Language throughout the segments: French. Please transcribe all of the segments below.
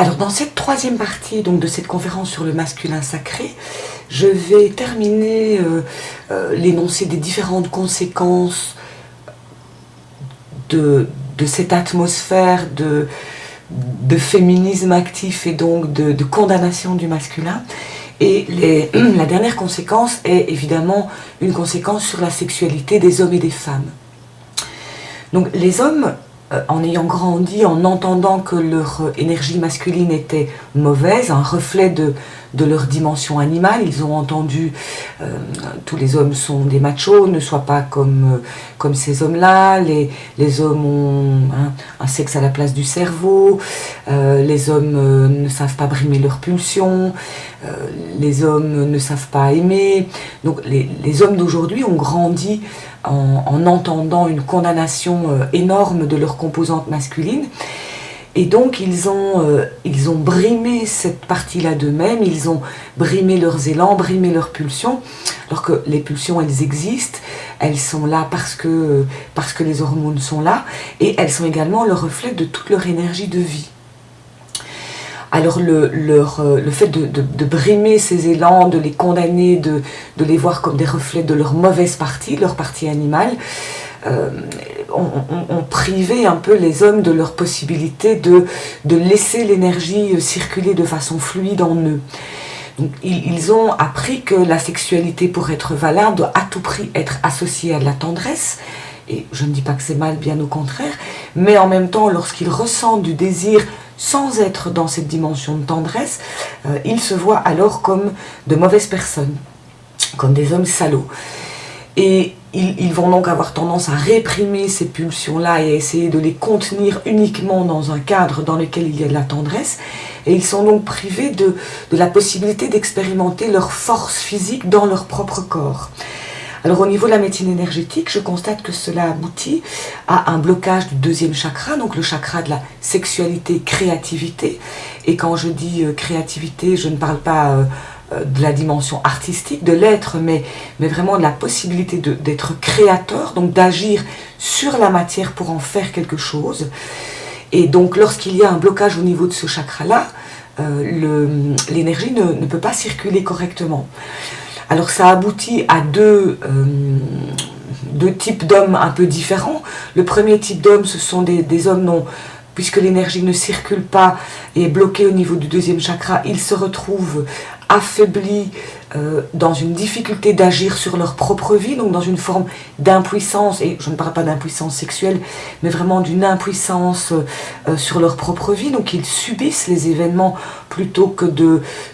Alors dans cette troisième partie donc, de cette conférence sur le masculin sacré, je vais terminer l'énoncé des différentes conséquences de cette atmosphère de féminisme actif et donc de condamnation du masculin. Et la dernière conséquence est évidemment une conséquence sur la sexualité des hommes et des femmes. Donc les hommes, en ayant grandi, en entendant que leur énergie masculine était mauvaise, un reflet de leur dimension animale, ils ont entendu tous les hommes sont des machos, ne soient pas comme ces hommes-là, les hommes ont un sexe à la place du cerveau, les hommes ne savent pas brimer leurs pulsions, les hommes ne savent pas aimer. Donc les hommes d'aujourd'hui ont grandi en entendant une condamnation énorme de leur composante masculine. Et donc ils ont brimé cette partie-là d'eux-mêmes, ils ont brimé leurs élans, brimé leurs pulsions, alors que les pulsions, elles existent, elles sont là parce que les hormones sont là, et elles sont également le reflet de toute leur énergie de vie. Alors le fait de brimer ces élans, de les condamner, de les voir comme des reflets de leur mauvaise partie, leur partie animale, ont privé un peu les hommes de leur possibilité de laisser l'énergie circuler de façon fluide en eux. Donc, ils ont appris que la sexualité, pour être valable, doit à tout prix être associée à de la tendresse. Et je ne dis pas que c'est mal, bien au contraire, mais en même temps, lorsqu'ils ressentent du désir sans être dans cette dimension de tendresse, ils se voient alors comme de mauvaises personnes, comme des hommes salauds. Et ils vont donc avoir tendance à réprimer ces pulsions-là et à essayer de les contenir uniquement dans un cadre dans lequel il y a de la tendresse. Et ils sont donc privés de la possibilité d'expérimenter leur force physique dans leur propre corps. Alors au niveau de la médecine énergétique, je constate que cela aboutit à un blocage du deuxième chakra, donc le chakra de la sexualité, créativité. Et quand je dis créativité, je ne parle pas de la dimension artistique de l'être, mais vraiment de la possibilité d'être créateur, donc d'agir sur la matière pour en faire quelque chose. Et donc lorsqu'il y a un blocage au niveau de ce chakra-là, l'énergie ne peut pas circuler correctement. Alors ça aboutit à deux types d'hommes un peu différents. Le premier type d'hommes, ce sont des hommes dont, puisque l'énergie ne circule pas et est bloquée au niveau du deuxième chakra, ils se retrouvent affaiblis dans une difficulté d'agir sur leur propre vie, donc dans une forme d'impuissance, et je ne parle pas d'impuissance sexuelle, mais vraiment d'une impuissance sur leur propre vie, donc ils subissent les événements plutôt que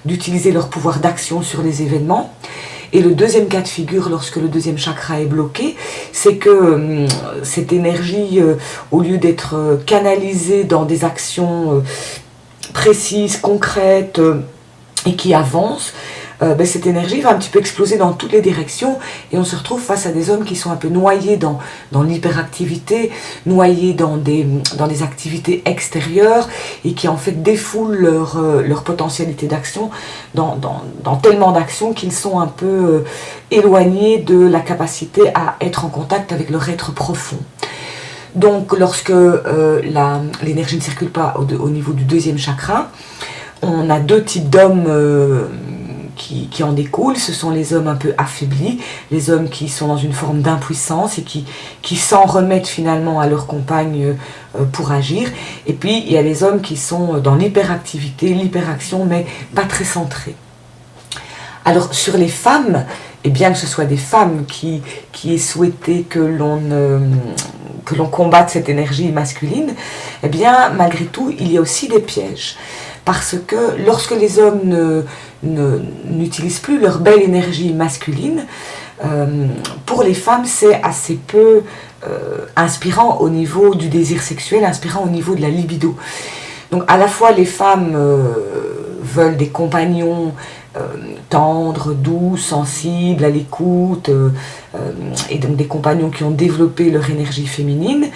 d'utiliser leur pouvoir d'action sur les événements. Et le deuxième cas de figure, lorsque le deuxième chakra est bloqué, c'est que cette énergie, au lieu d'être canalisée dans des actions précises, concrètes, et qui avance, cette énergie va un petit peu exploser dans toutes les directions et on se retrouve face à des hommes qui sont un peu noyés dans l'hyperactivité, noyés dans des activités extérieures et qui en fait défoulent leur potentialité d'action dans tellement d'actions qu'ils sont un peu éloignés de la capacité à être en contact avec leur être profond. Donc lorsque l'énergie ne circule pas au niveau du deuxième chakra, on a deux types d'hommes qui en découlent. Ce sont les hommes un peu affaiblis, les hommes qui sont dans une forme d'impuissance et qui s'en remettent finalement à leur compagne pour agir. Et puis il y a les hommes qui sont dans l'hyperactivité, l'hyperaction, mais pas très centrés. Alors sur les femmes, et bien que ce soit des femmes qui aient souhaité que l'on combatte cette énergie masculine, eh bien malgré tout il y a aussi des pièges. Parce que lorsque les hommes n'utilisent plus leur belle énergie masculine, pour les femmes c'est assez peu inspirant au niveau du désir sexuel, inspirant au niveau de la libido. Donc à la fois les femmes veulent des compagnons tendres, doux, sensibles, à l'écoute, et donc des compagnons qui ont développé leur énergie féminine,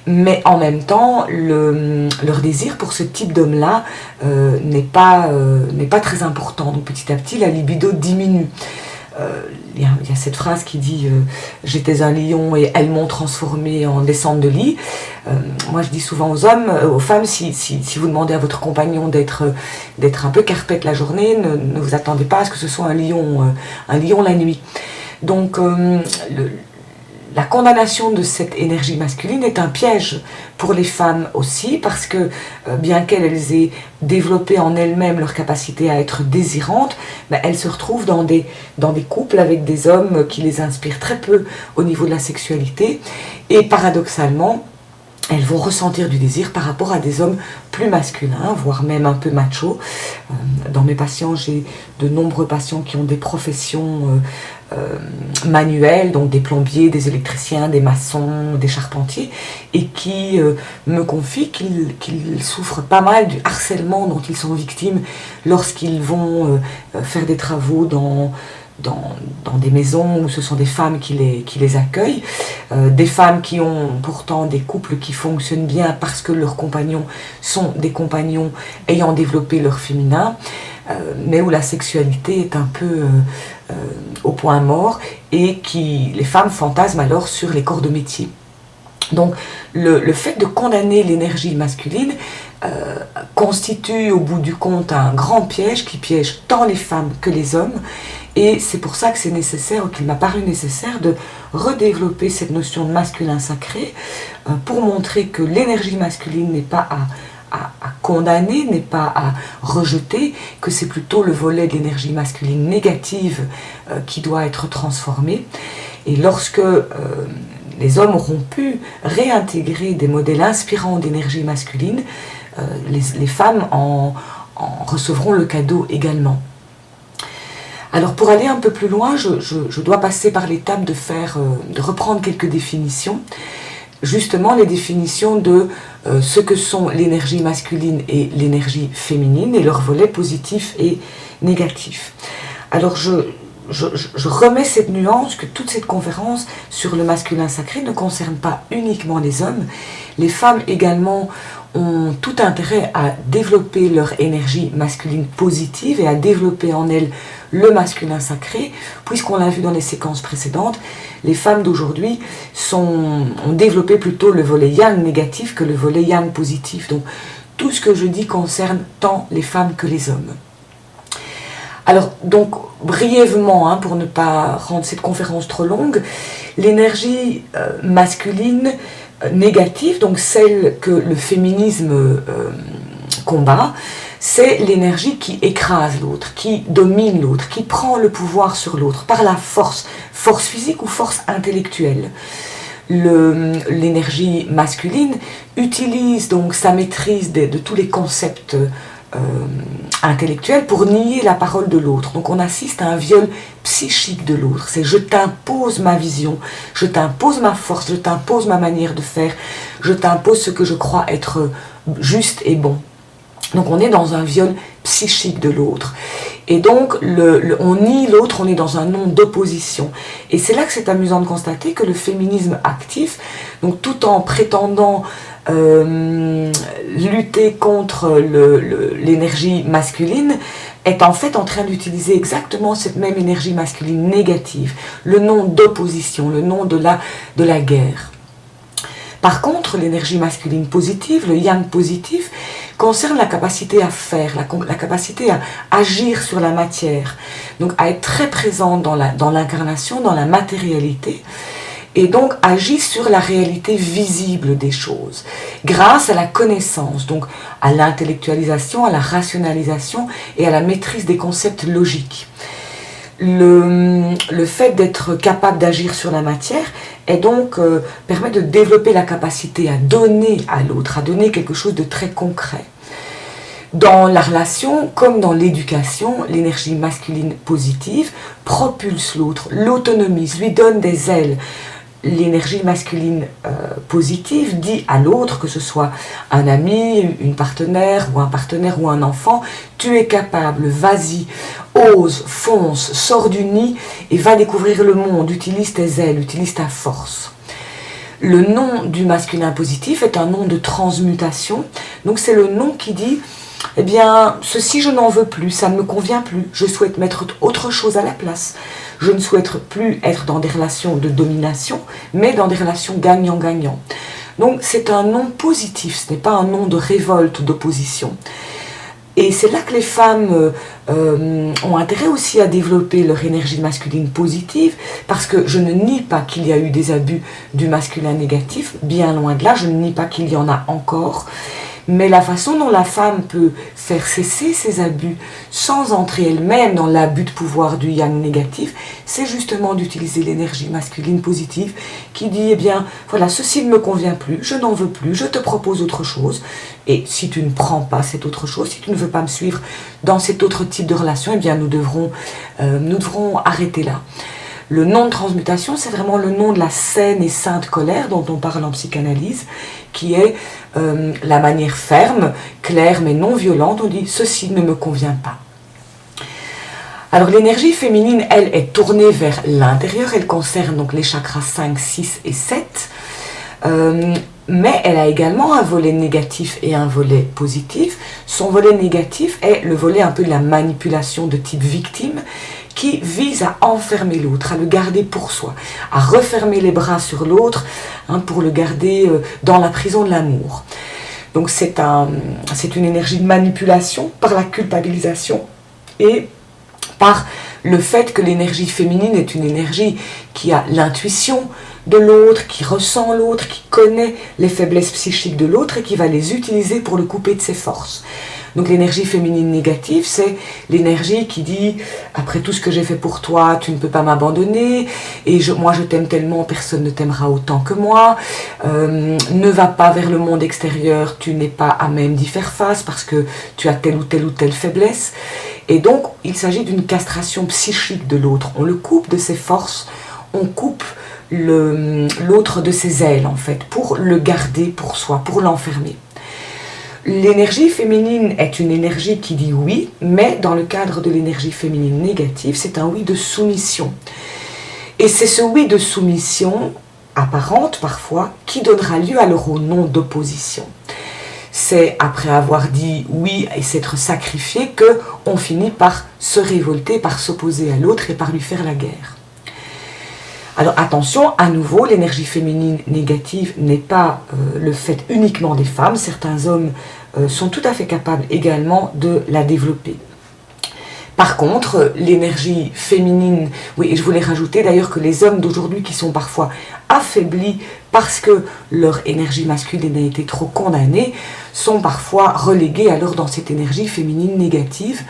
mais en même temps leur désir pour ce type d'homme-là n'est pas très important. Donc petit à petit la libido diminue. il y a cette phrase qui dit j'étais un lion et elles m'ont transformé en descente de lit. Moi je dis souvent aux hommes, aux femmes, si vous demandez à votre compagnon d'être un peu carpette la journée, ne vous attendez pas à ce que ce soit un lion la nuit. Donc la condamnation de cette énergie masculine est un piège pour les femmes aussi, parce que bien qu'elles aient développé en elles-mêmes leur capacité à être désirantes, elles se retrouvent dans des couples avec des hommes qui les inspirent très peu au niveau de la sexualité, et paradoxalement, elles vont ressentir du désir par rapport à des hommes plus masculins, voire même un peu machos. Dans mes patients, j'ai de nombreux patients qui ont des professions manuelles, donc des plombiers, des électriciens, des maçons, des charpentiers, et qui me confient qu'ils souffrent pas mal du harcèlement dont ils sont victimes lorsqu'ils vont faire des travaux dans des maisons où ce sont des femmes qui les accueillent, des femmes qui ont pourtant des couples qui fonctionnent bien parce que leurs compagnons sont des compagnons ayant développé leur féminin, mais où la sexualité est un peu au point mort et les femmes fantasment alors sur les corps de métier. Donc le fait de condamner l'énergie masculine constitue au bout du compte un grand piège qui piège tant les femmes que les hommes, et c'est pour ça que c'est nécessaire, ou qu'il m'a paru nécessaire, de redévelopper cette notion de masculin sacré pour montrer que l'énergie masculine n'est pas à condamner, n'est pas à rejeter, que c'est plutôt le volet de l'énergie masculine négative qui doit être transformé. Et lorsque les hommes auront pu réintégrer des modèles inspirants d'énergie masculine, les femmes en recevront le cadeau également. Alors pour aller un peu plus loin, je dois passer par l'étape de reprendre quelques définitions, justement les définitions de ce que sont l'énergie masculine et l'énergie féminine, et leurs volets positifs et négatifs. Alors je remets cette nuance que toute cette conférence sur le masculin sacré ne concerne pas uniquement les hommes. Les femmes également ont tout intérêt à développer leur énergie masculine positive et à développer en elles le masculin sacré, puisqu'on l'a vu dans les séquences précédentes, les femmes d'aujourd'hui ont développé plutôt le volet yang négatif que le volet yang positif. Donc tout ce que je dis concerne tant les femmes que les hommes. Alors, donc, brièvement, pour ne pas rendre cette conférence trop longue, l'énergie masculine négative, donc celle que le féminisme combat, c'est l'énergie qui écrase l'autre, qui domine l'autre, qui prend le pouvoir sur l'autre par la force physique ou force intellectuelle. L'énergie masculine utilise donc sa maîtrise de tous les concepts intellectuel pour nier la parole de l'autre. Donc on assiste à un viol psychique de l'autre. C'est je t'impose ma vision, je t'impose ma force, je t'impose ma manière de faire, je t'impose ce que je crois être juste et bon. Donc on est dans un viol psychique de l'autre. Et donc on nie l'autre, on est dans un non d'opposition. Et c'est là que c'est amusant de constater que le féminisme actif, donc tout en prétendant lutter contre l'énergie masculine, est en fait en train d'utiliser exactement cette même énergie masculine négative, le non d'opposition, le non de la guerre. Par contre, l'énergie masculine positive, le yang positif, concerne la capacité à faire, la capacité à agir sur la matière, donc à être très présent dans l'incarnation, dans la matérialité, et donc agit sur la réalité visible des choses, grâce à la connaissance, donc à l'intellectualisation, à la rationalisation et à la maîtrise des concepts logiques. Le fait d'être capable d'agir sur la matière permet de développer la capacité à donner à l'autre, à donner quelque chose de très concret. Dans la relation, comme dans l'éducation, l'énergie masculine positive propulse l'autre, l'autonomise, lui donne des ailes. L'énergie masculine positive dit à l'autre, que ce soit un ami, une partenaire ou un enfant, tu es capable, vas-y, ose, fonce, sors du nid et va découvrir le monde, utilise tes ailes, utilise ta force. Le nom du masculin positif est un nom de transmutation, donc c'est le nom qui dit eh bien, ceci je n'en veux plus, ça ne me convient plus, je souhaite mettre autre chose à la place. Je ne souhaite plus être dans des relations de domination, mais dans des relations gagnant-gagnant. Donc c'est un non positif, ce n'est pas un non de révolte, d'opposition. Et c'est là que les femmes ont intérêt aussi à développer leur énergie masculine positive, parce que je ne nie pas qu'il y a eu des abus du masculin négatif, bien loin de là, je ne nie pas qu'il y en a encore, mais la façon dont la femme peut faire cesser ces abus sans entrer elle-même dans l'abus de pouvoir du yang négatif, c'est justement d'utiliser l'énergie masculine positive qui dit, eh bien, voilà, ceci ne me convient plus, je n'en veux plus, je te propose autre chose. Et si tu ne prends pas cette autre chose, si tu ne veux pas me suivre dans cet autre type de relation, eh bien, nous devrons arrêter là. Le non de transmutation, c'est vraiment le nom de la saine et sainte colère dont on parle en psychanalyse, qui est la manière ferme, claire mais non violente. On dit « ceci ne me convient pas ». Alors l'énergie féminine, elle, est tournée vers l'intérieur, elle concerne donc les chakras 5, 6 et 7, mais elle a également un volet négatif et un volet positif. Son volet négatif est le volet un peu de la manipulation de type victime, qui vise à enfermer l'autre, à le garder pour soi, à refermer les bras sur l'autre, pour le garder dans la prison de l'amour. Donc c'est une énergie de manipulation par la culpabilisation et par le fait que l'énergie féminine est une énergie qui a l'intuition de l'autre, qui ressent l'autre, qui connaît les faiblesses psychiques de l'autre et qui va les utiliser pour le couper de ses forces. Donc l'énergie féminine négative, c'est l'énergie qui dit « après tout ce que j'ai fait pour toi, tu ne peux pas m'abandonner, et moi je t'aime tellement, personne ne t'aimera autant que moi, ne va pas vers le monde extérieur, tu n'es pas à même d'y faire face parce que tu as telle ou telle faiblesse. » Et donc il s'agit d'une castration psychique de l'autre, on le coupe de ses forces, on coupe l'autre de ses ailes en fait, pour le garder pour soi, pour l'enfermer. L'énergie féminine est une énergie qui dit oui, mais dans le cadre de l'énergie féminine négative, c'est un oui de soumission. Et c'est ce oui de soumission, apparente parfois, qui donnera lieu alors au non d'opposition. C'est après avoir dit oui et s'être sacrifié qu'on finit par se révolter, par s'opposer à l'autre et par lui faire la guerre. Alors attention, à nouveau, l'énergie féminine négative n'est pas le fait uniquement des femmes. Certains hommes sont tout à fait capables également de la développer. Par contre, l'énergie féminine, oui, et je voulais rajouter d'ailleurs que les hommes d'aujourd'hui qui sont parfois affaiblis parce que leur énergie masculine a été trop condamnée, sont parfois relégués alors dans cette énergie féminine négative.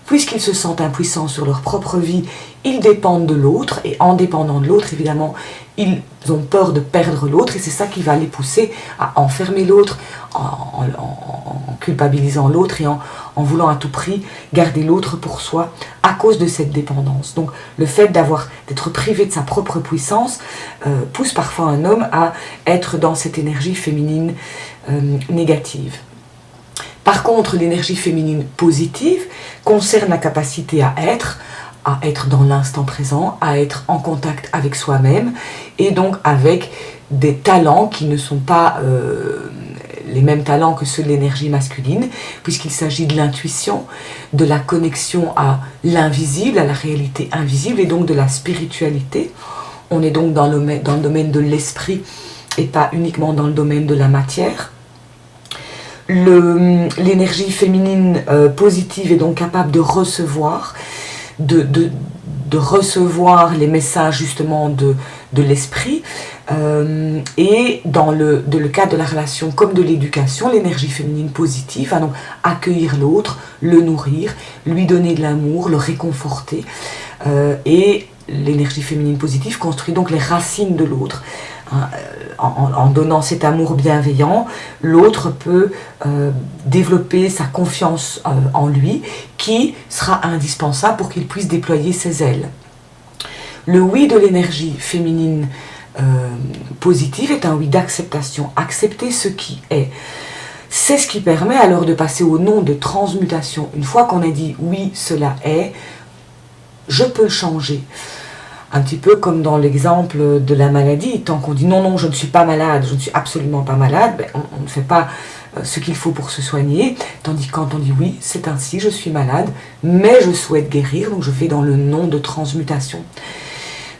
Puisqu'ils se sentent impuissants sur leur propre vie, ils dépendent de l'autre, et en dépendant de l'autre, évidemment, ils ont peur de perdre l'autre, et c'est ça qui va les pousser à enfermer l'autre, en culpabilisant l'autre, et en voulant à tout prix garder l'autre pour soi, à cause de cette dépendance. Donc le fait d'être privé de sa propre puissance pousse parfois un homme à être dans cette énergie féminine négative. Par contre, l'énergie féminine positive concerne la capacité à être dans l'instant présent, à être en contact avec soi-même et donc avec des talents qui ne sont pas les mêmes talents que ceux de l'énergie masculine, puisqu'il s'agit de l'intuition, de la connexion à l'invisible, à la réalité invisible et donc de la spiritualité. On est donc dans le domaine de l'esprit et pas uniquement dans le domaine de la matière. L'énergie féminine positive est donc capable de recevoir, de recevoir les messages justement de l'esprit, et dans le cadre de la relation comme de l'éducation, l'énergie féminine positive va donc accueillir l'autre, le nourrir, lui donner de l'amour, le réconforter, et l'énergie féminine positive construit donc les racines de l'autre. En donnant cet amour bienveillant, l'autre peut développer sa confiance en lui, qui sera indispensable pour qu'il puisse déployer ses ailes. Le oui de l'énergie féminine positive est un oui d'acceptation, accepter ce qui est. C'est ce qui permet alors de passer au non de transmutation. Une fois qu'on a dit oui, cela est, je peux le changer. Un petit peu comme dans l'exemple de la maladie, tant qu'on dit non, non, je ne suis pas malade, je ne suis absolument pas malade, on ne fait pas ce qu'il faut pour se soigner, tandis que quand on dit oui, c'est ainsi, je suis malade, mais je souhaite guérir, donc je fais dans le nom de transmutation.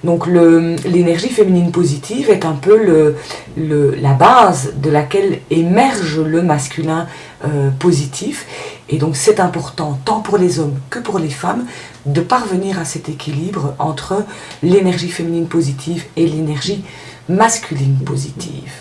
Donc l'énergie féminine positive est un peu la base de laquelle émerge le masculin positif. Et donc c'est important, tant pour les hommes que pour les femmes, de parvenir à cet équilibre entre l'énergie féminine positive et l'énergie masculine positive.